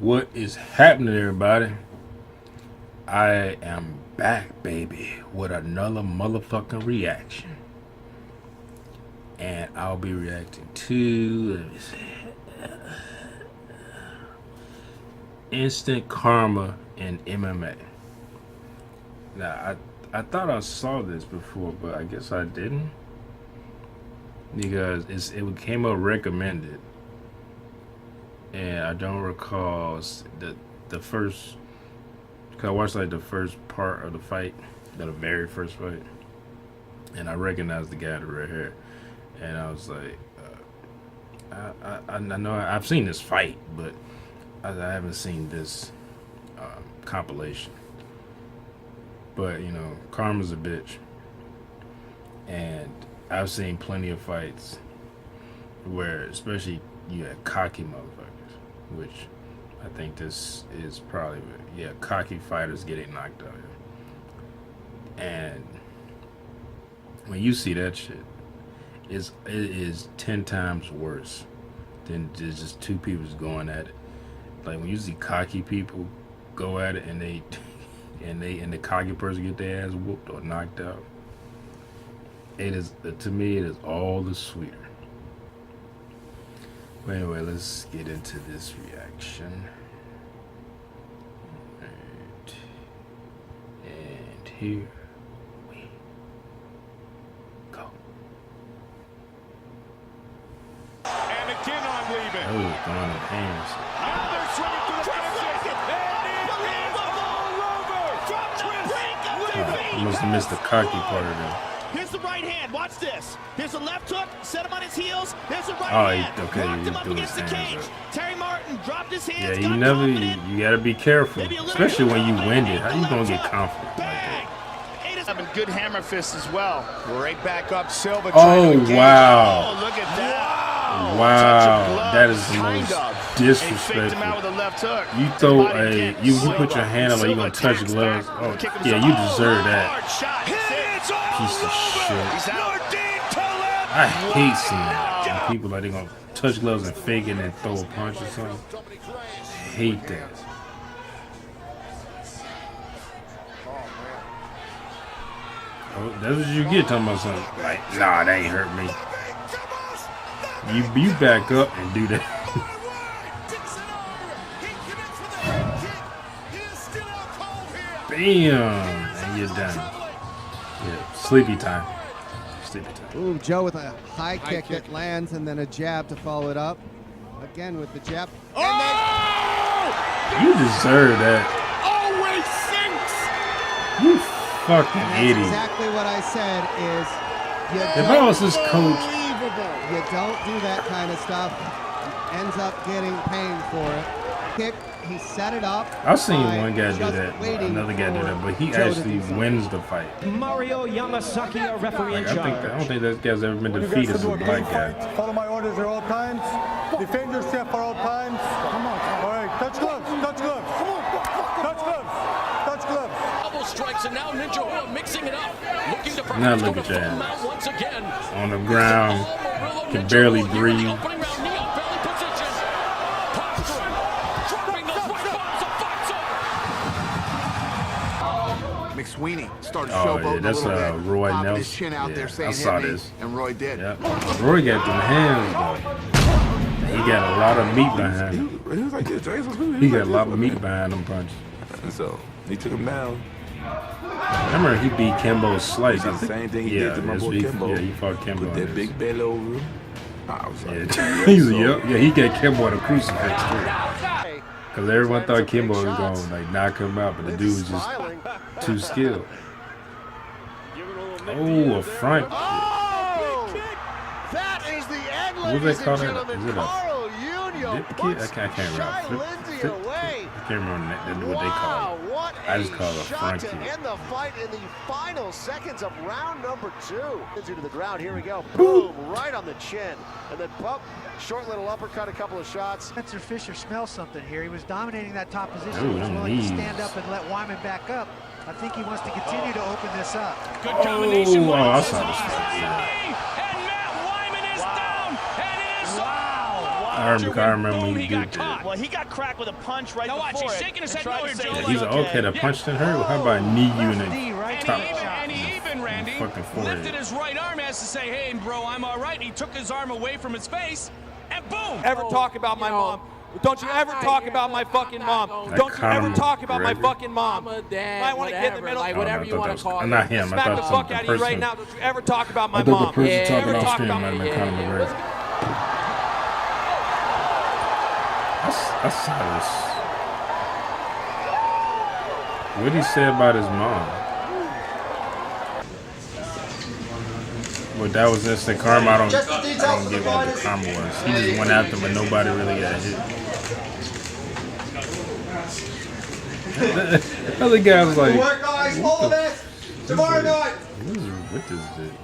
What is happening, everybody? I am back, baby, with another motherfucking reaction. And I'll be reacting to, let me see, Instant Karma in MMA. Now, I thought I saw this before, but I guess I didn't. Because it came up recommended. And I don't recall the first, cause I watched like the first part of the fight, the very first fight, and I recognized the guy with the red hair, and I was like, I know I've seen this fight, but I haven't seen this compilation. But you know, Karma's a bitch, and I've seen plenty of fights where, especially you had cocky motherfuckers, which I think this is probably, yeah, cocky fighters getting knocked out. And when you see that shit, it is 10 times worse than just two people going at it. Like when you see cocky people go at it and the cocky person get their ass whooped or knocked out, it is, to me, it is all the sweeter. But anyway, let's get into this reaction. Right. And here we go. And again I'm leaving. Oh, throwing the hands. Now they're swinging for the finish. I must have missed the cocky part of that. Here's the right hand. Watch this. Here's a left hook. Set him on his heels. There's a right hand. Okay, Locked he him up threw his against the cage. hands up. Terry Martin dropped his hands. Yeah, you gotta be careful, especially when you winded. How you gonna get confident like that? Having good hammer fists as well. Right back up, Silva. Oh, wow. Oh, look at that. Wow, that is the most disrespectful. You throw you put your hand up like you gonna touch gloves. Oh, yeah, you deserve that. Piece of shit. I hate seeing that. When people like they gonna touch gloves and fake it and then throw a punch or something. I hate that. Oh, that's what you get talking about something like, nah, that ain't hurt me. You back up and do that. Bam, and you're done. Yeah, sleepy time. Sleepy time. Ooh, Joe with a high kick that lands and then a jab to follow it up. Again with the jab. Oh! You deserve that. Always sinks. You fucking That's idiot. exactly what I said is If I was his coach, you don't do that kind of stuff. He ends up getting paid for it. Kick, he set it up. I've seen one guy do that, another guy do that, but he actually wins the fight. Mario Yamasaki, a referee in Like, charge. I don't think that guy's ever been defeated as a black guy. Follow my orders at all times. Defend yourself at all times. Come on. All right, touch gloves, touch gloves. Come on. Touch gloves, touch gloves. Double strikes, and now Ninja Hua mixing it up. Looking to Now perhaps look go at to that. full mount once again. On the ground, can barely breathe. Opening round, knee up, belly position. Posturing, dropping those right bombs, a fight's over. McSweeney started Oh, showboating yeah, that's a little bit, Roy popping Nelson. his chin out there Yeah, saying I saw hit me, this. and Roy did. Yep. Roy got them hands though. He got a lot of meat behind him. He was like this, James was He got a lot of meat behind them punches. So he took him down. I remember he beat Kimbo Slice. He I did the think. same thing he Yeah, did to my his boy beef- Kimbo. Yeah, he fought Kimbo. Put in that this. big belly over him. I was like, Yeah, he's yeah, he got Kimbo at a crucifix too. Cause everyone thought Kimbo was gonna like knock him out, but the dude was just too skilled. Oh, a front kick. That is the end, What was ladies that called? and Is gentlemen. it a Carl Union dip kick? puts I can't remember. Shy Flip- Lindsay flip- away. I can't remember what they call it. What I just call it a shot front to kick. end the fight in the final seconds of round number 2. Lindsay to the ground. Here we go. Boom! Right on the chin, and then bump. Short little uppercut, a couple of shots. Spencer Fisher smells something here. He was dominating that top position. Ooh, He was willing knees. to stand up and let Wyman back up. I think he wants to continue to open this up. Good Oh, combination. I saw this. Yeah. And Matt Wyman is down. And it is I remember when he did that. Well, he got cracked with a punch right Now before watch, he's it, shaking his and head tried no to here, say Joe. that He's it's okay that punched in her. How about knee you in the top? And he even, Randy, fucking forehead. lifted his right arm as to say, hey, bro, I'm all right. And he took his arm away from his face, and boom. Ever talk about my mom. Don't you ever talk about my fucking mom. Don't you ever talk about my fucking mom. I want to get in the middle. Like, whatever you want to call it. Not him. Smack the fuck out of you right now. Don't you ever talk about my mom. I thought the person talking Ever off talk screen about might have been Conor McGregor. I saw this. What did he say about his mom? Well, that was instant karma. I don't get what the karma was. He just went after him, but nobody really got hit. The other guy was like, Work, guys. All of it. Tomorrow night. What is it?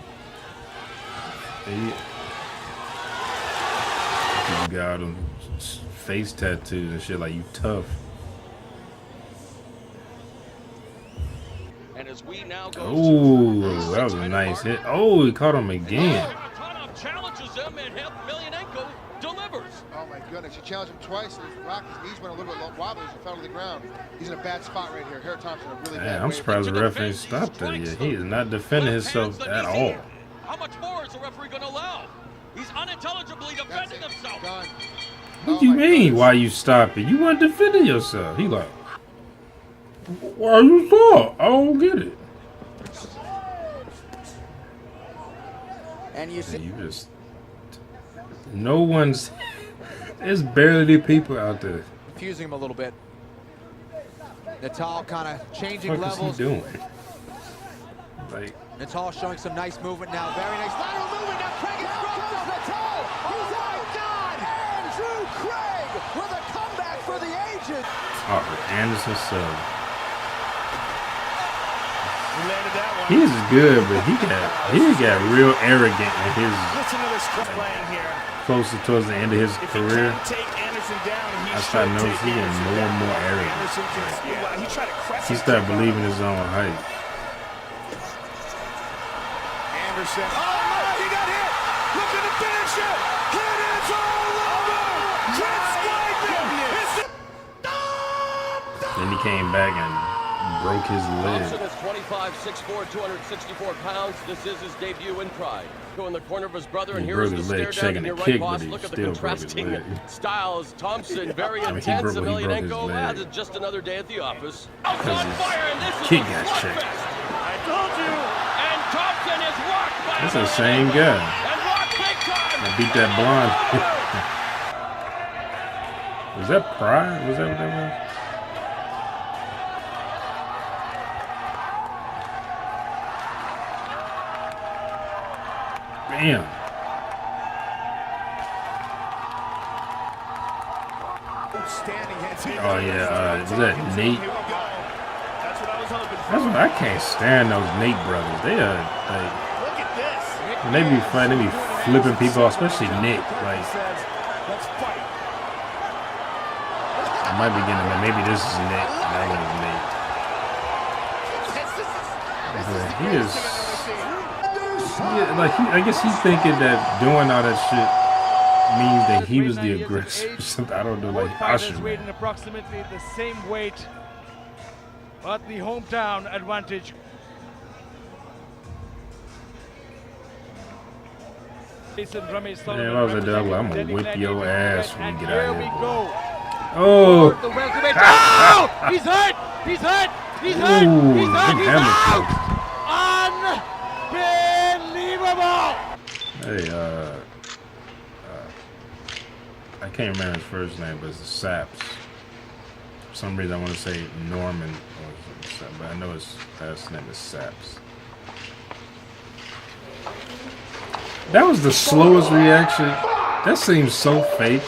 You got him face tattoos and shit like you tough. And as we now go Oh, that was a nice hit. Oh, he caught him again. challenges him, and Emelianenko delivers. Oh my goodness, he challenged him twice. His knees went a little bit wobbly as he fell to the ground. He's in a bad spot right here. Hair Thompson, a really bad I'm way. surprised the referee stopped that yet. He is not defending himself at all. How much more is the referee going to allow? He's unintelligibly defending himself. Done. What do you mean? Why you stopping? You weren't defending yourself. He like, why you stop? I don't get it. And you see, You just no one's. There's barely people out there. confusing him a little bit. Natal kind of changing What the fuck is he levels. doing? Like, Natal showing some nice movement now. Very nice lateral movement. Now Craig is dropped him. Natal. Oh my God! Andrew Craig with a comeback for the ages. oh, Anderson Silva. He landed that one. He's good, but he got real arrogant in his Listen to this playing here. closer towards the end of his If he career. can't take Anderson down, and I started noticing he getting more and more arrogant. He tried to crest He his started kick believing up. his own hype. Anderson. Oh no, he got hit. Look at the finish it. It is all over. Chris Weidman. Then he came back and broke his Thompson leg. is 25, 6'4", 264 pounds. This is his debut in Pride. Go in the corner of his brother, and He here is broke the his leg stare down checking to your a right, kick, boss. but he Look at the still broke his contrasting leg. styles. Thompson, very I mean, he intense. broke his Emelianenko leg. has just another day at the office. Because On his fire, and this is kick a got checked. slugfest. I told you. And Thompson is rocked by That's the same guy and rocked big time. that beat that blonde. Was that Pride? Was that what that was? Damn. Oh yeah, was that Nate? That's what I was hoping for. That's what I can't stand those Nate brothers. They are like Look at this. when they be fighting, they be flipping people off, especially Nick. Like Let's fight. I might be getting them. Maybe this is Nick. That one is Nate. But he is. Yeah, like I guess he's thinking that doing all that shit means that he was the aggressor or something. I don't know, like Usher. Weighed in approximately the same weight, but the hometown advantage. Man, if I was a double, I'm gonna whip your ass when we get out of here. Go. Oh! The welterweight. Oh! He's hurt. He's hurt. He's hurt. Ooh, He's hurt. them He's hammer out. Unbelievable. Hey, I can't remember his first name, but it's Saps. For some reason, I want to say Norman, or something, but I know his last name is Saps. That was the slowest reaction. That seems so fake.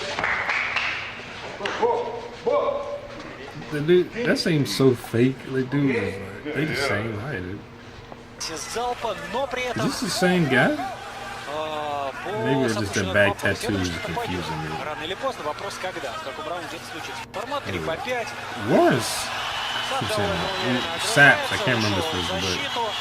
The dude, that seems so fake. The dude is like, they the same height. Dude. Is this the same guy? Maybe it's just the back tattoos confusing me. Lawrence, Saps, I can't remember his first name, but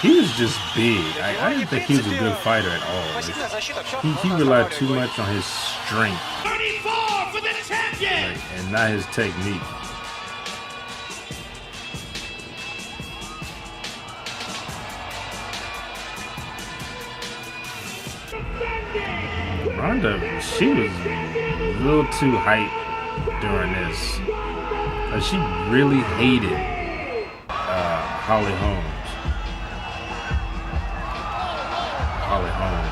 he was just big. I didn't think he was a good fighter at all. Like, he relied too much on his strength. 34 for the and not his technique. Ronda, she was a little too hyped during this. She really hated Holly Holmes. Holly Holmes.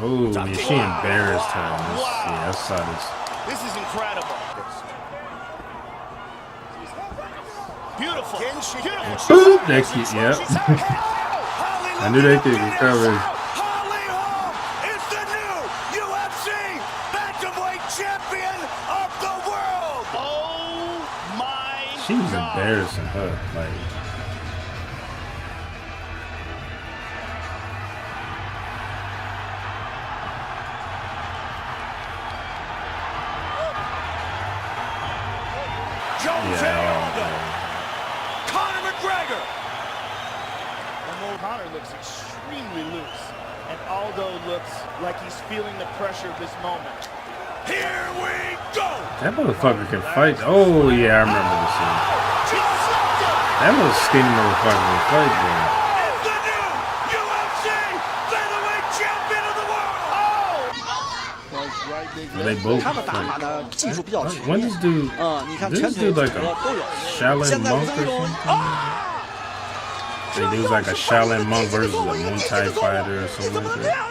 Oh, yeah, she embarrassed her. Yeah, I saw this. This is incredible. Beautiful. Boop, next hit, yep. I knew they could recover. Holly Holm is the new UFC bantamweight champion of the world. Oh my She was embarrassing her. Like, Connor looks extremely loose, and Aldo looks like he's feeling the pressure of this moment. Here we go! that motherfucker can fight. Oh, yeah, I remember this scene. That little skinny motherfucker can fight, man. Is the new UFC featherweight champion of the world! But they both fight. When this dude like a Shaolin monk or something? He was like a Shaolin monk versus a Muay Thai fighter or something like that.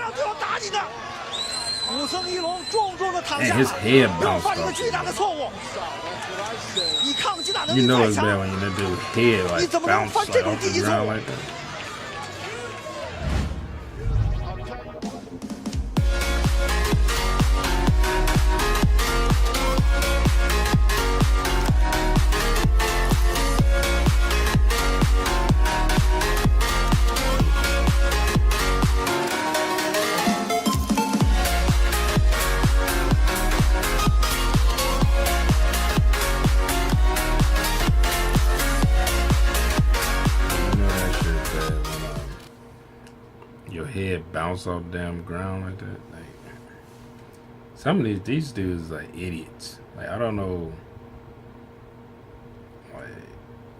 And his head bounced off. You know it's bad when that dude's head like bounced like off the ground like that. Bounce off the damn ground like that. Like, some of these dudes like idiots. Like, I don't know. Like,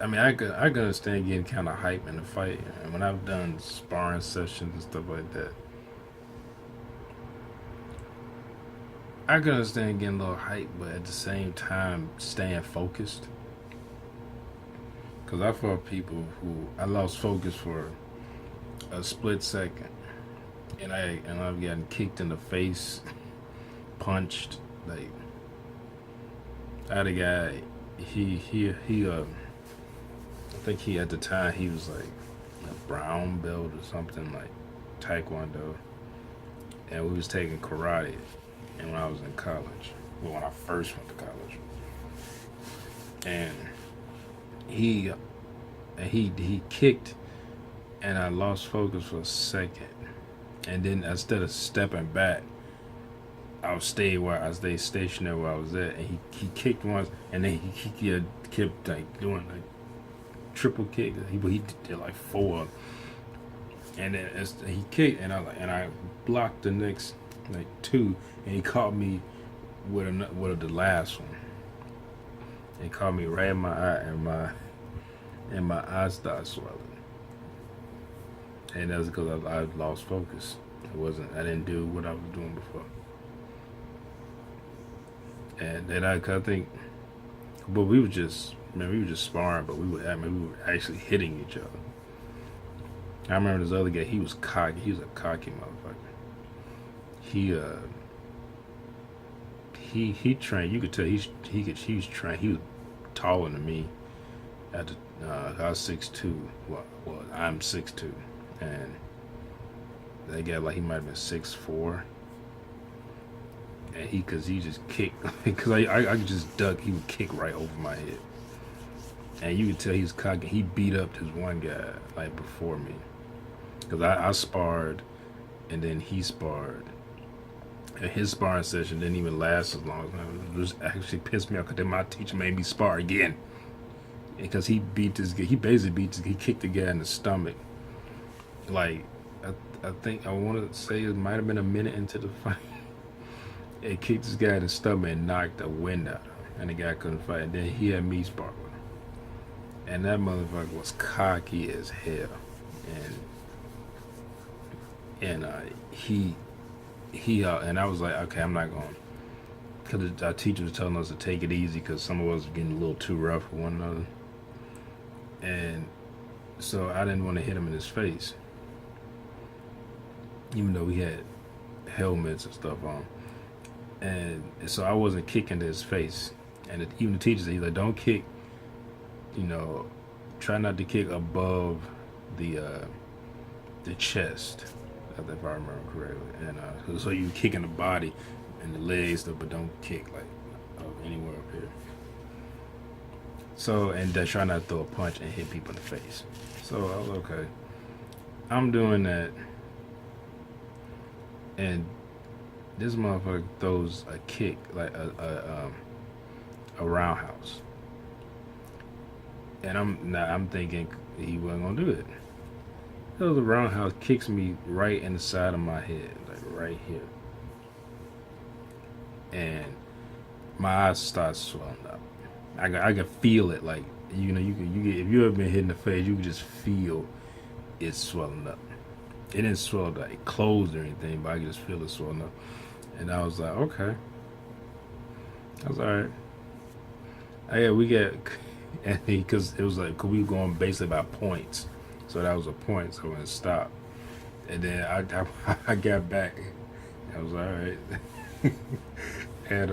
I mean, I can understand getting kind of hype in the fight, and when I've done sparring sessions and stuff like that, I can understand getting a little hype, but at the same time, staying focused. Cause I fought people who I lost focus for a split second. And I've gotten kicked in the face, punched. Like, I had a guy. I think at the time he was like a brown belt or something, like Taekwondo, and we was taking karate. And when I was in college, well, when I first went to college, and he kicked, and I lost focus for a second. And then instead of stepping back, I stayed stationary where I was at, and he kicked once, and then he kept like doing like triple kick. He did like 4, and then he kicked, and I blocked the next like 2, and he caught me with the last one. He caught me right in my eye, and my eye started swelling. And that's because I lost focus. I didn't do what I was doing before. And then I think, but we were just sparring, but we were actually hitting each other. I remember this other guy, he was cocky. He was a cocky motherfucker. He trained, you could tell he was trained. He was taller than me. I was 6'2". Well, I'm 6'2". And that guy, like, he might have been 6'4", and cause he just kicked, cause I could just duck, he would kick right over my head, and you could tell he was cocky. He beat up this one guy like before me, cause I sparred, and then he sparred, and his sparring session didn't even last as long. It was actually pissed me off, cause then my teacher made me spar again, because he kicked the guy in the stomach. like I think I want to say it might have been a minute into the fight. It kicked this guy in the stomach and knocked the wind out of him, and the guy couldn't fight. And then he had me spar with him, and that motherfucker was cocky as hell, and he and I was like, okay, I'm not going, because our teacher was telling us to take it easy because some of us were getting a little too rough with one another, and so I didn't want to hit him in his face, even though we had helmets and stuff on. And so I wasn't kicking to his face. And even the teacher said, he's like, don't kick, try not to kick above the chest, if I remember correctly. And so you kick in the body and the legs, but don't kick like anywhere up here. So, and try not to throw a punch and hit people in the face. So I was okay. I'm doing that. And this motherfucker throws a kick, like a roundhouse, and I'm thinking he wasn't gonna do it. So the roundhouse kicks me right in the side of my head, like right here, and my eyes start swelling up. I can feel it, like you can if you ever been hit in the face, you can just feel it swelling up. It didn't swell like it closed or anything, but I could just feel it swelling up. And I was like, okay. I was all right. Yeah, we got, because it was like, cause we were going basically by points. So that was a point, so it stopped. And then I got back. I was all right. And,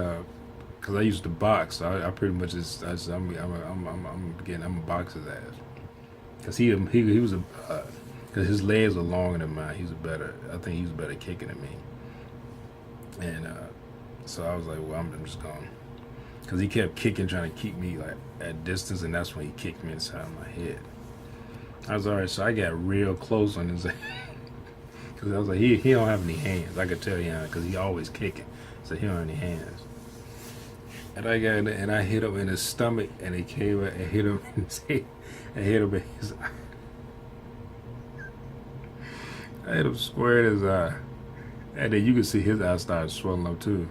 cause I used to box, so I pretty much I'm a boxer's ass. Cause he was cause his legs are longer than mine. I think he was better kicking than me. And so I was like, well, I'm just going, because he kept kicking, trying to keep me like at distance, and that's when he kicked me inside my head. I was all right, so I got real close on his because I was like, he don't have any hands. I could tell you, because he always kicking, so he don't have any hands. And I hit him in his stomach, and he came and hit him in his head, and hit him in his eye. I hit him square in his eye. And then you can see his eyes started swelling up too.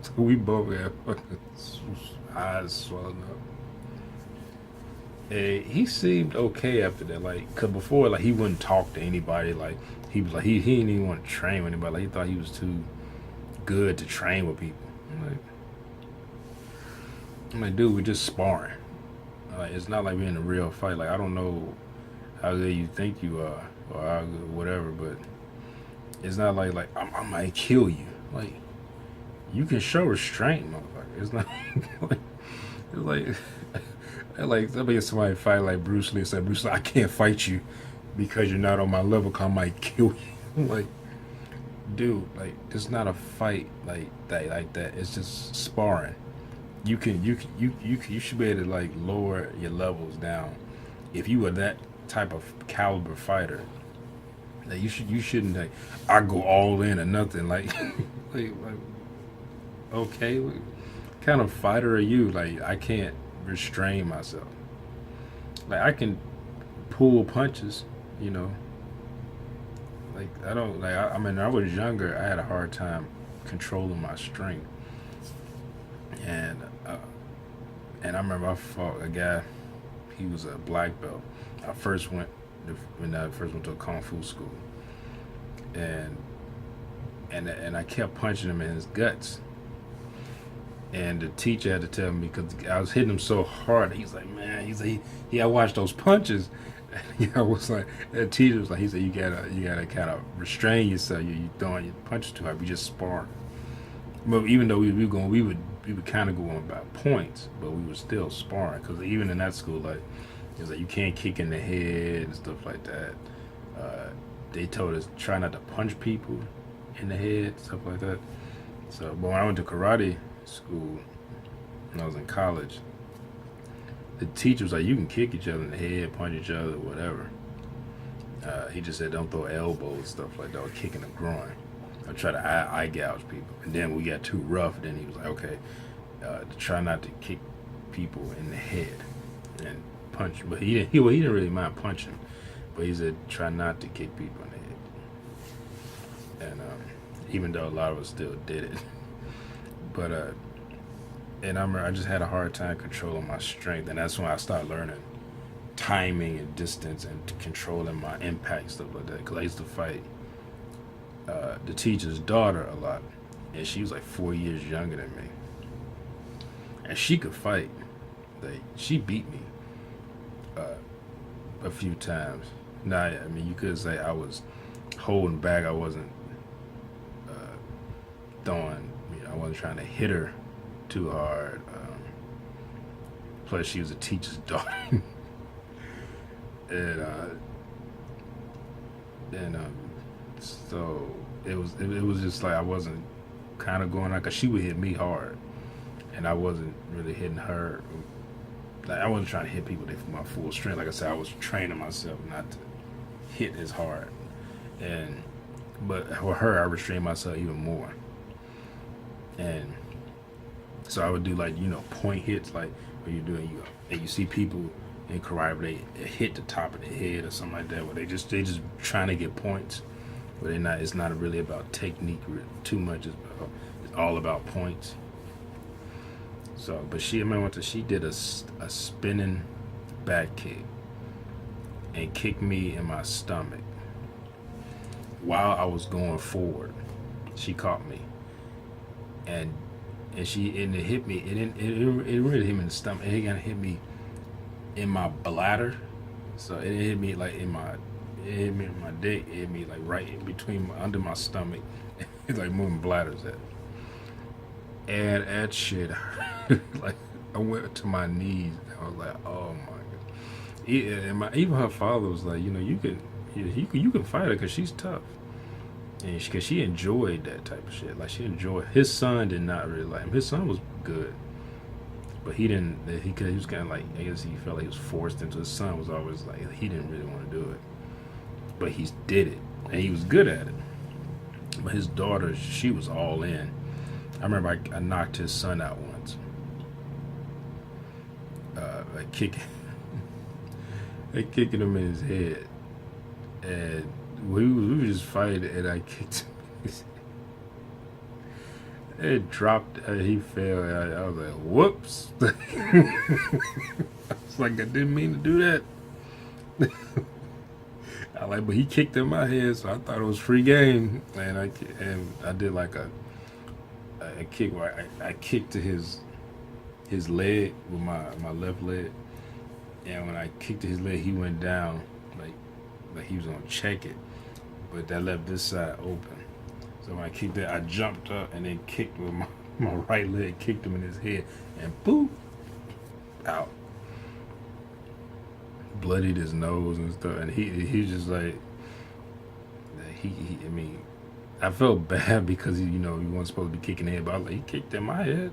So we both had fucking eyes swelling up. And he seemed okay after that. Like, cause before, like, he wouldn't talk to anybody. Like, he was like, he didn't even want to train with anybody. Like, he thought he was too good to train with people. I'm like, dude, we're just sparring. Like, it's not like we're in a real fight. Like, I don't know how good you think you are, or how good, whatever, but it's not like I might kill you. Like, you can show restraint, motherfucker. It's not like somebody fight like Bruce Lee. Said, Bruce Lee, I can't fight you because you're not on my level. Cause I might kill you. I'm like, dude, like, it's not a fight like that. It's just sparring. You should be able to like lower your levels down. If you were that type of caliber fighter, like you shouldn't like, I go all in or nothing. Like, okay, what kind of fighter are you? Like, I can't restrain myself. Like, I can pull punches, Like, I don't like. I mean, I was younger. I had a hard time controlling my strength, and I remember I fought a guy. He was a black belt. I first went to a kung fu school, and I kept punching him in his guts. And the teacher had to tell me, because I was hitting him so hard. He's like, man, I watched those punches. I was like, the teacher was like, he said, you gotta kind of restrain yourself. You throwing your punches too hard. We just sparring. But even though we would kind of go on about points, but we were still sparring. Because even in that school, like, it was like, you can't kick in the head and stuff like that. They told us try not to punch people in the head, stuff like that. So, but when I went to karate school, when I was in college, the teacher was like, you can kick each other in the head, punch each other, whatever. He just said don't throw elbows, stuff like that, or kicking the groin. I try to eye gouge people. And then we got too rough, then he was like, okay, try not to kick people in the head and punch. But he didn't really mind punching. But he said try not to kick people in the head. And even though a lot of us still did it, but and I remember I just had a hard time controlling my strength, and that's when I started learning timing and distance and controlling my impact, stuff like that. Because I used to fight the teacher's daughter a lot, and she was like 4 years younger than me, and she could fight. Like she beat me a few times. Now, I mean, you could say I was holding back. I wasn't throwing. I wasn't trying to hit her too hard. Plus, she was a teacher's daughter, and so it was just like I wasn't kind of going out because she would hit me hard, and I wasn't really hitting her. Like I wasn't trying to hit people with my full strength. Like I said, I was training myself not to hit as hard, but with her, I restrained myself even more. And so I would do like point hits, like where you're doing you see people in karate where they hit the top of the head or something like that, where they just trying to get points, but it's not really about technique too much. It's all about points. So, but she did a spinning back kick and kicked me in my stomach while I was going forward. She caught me, and it hit me. It really hit me in the stomach. It kind of hit me in my bladder. So it hit me like in my dick. It hit me like right in between under my stomach. It's like moving bladders at. And that shit hurt. Like I went to my knees. I was like, oh my god. Even her father was like, you can fight her because she's tough. And because she enjoyed that type of shit. Like she enjoyed. His son did not really like him. His son was good, but he didn't. He was kind of like, I guess he felt like he was forced into. His son was always like he didn't really want to do it, but he did it and he was good at it. But his daughter, she was all in. I remember I knocked his son out once. Like kicking him in his head, and we were just fighting, and I kicked him. It dropped. He fell. I was like, "Whoops!" It's like I didn't mean to do that. But he kicked in my head, so I thought it was free game, and I did like a kick where I kicked to his leg with my left leg, and when I kicked to his leg, he went down like he was gonna check it, but that left this side open. So when I kicked it, I jumped up and then kicked with my right leg, kicked him in his head, and boop, out. Bloodied his nose and stuff, and he just like I mean, I felt bad because he wasn't supposed to be kicking in, but I was like, he kicked in my head,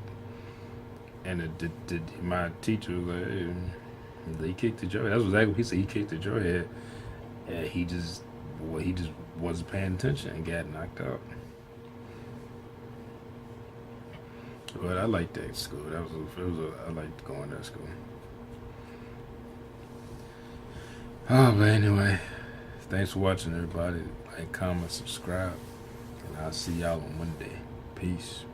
and my teacher was like, hey, he kicked at your head. That's exactly what he said. He kicked at your head, and he just wasn't paying attention and got knocked out. But I liked that school. I liked going to that school. Oh, but anyway, thanks for watching, everybody. Like, comment, subscribe, and I'll see y'all on Monday. Peace.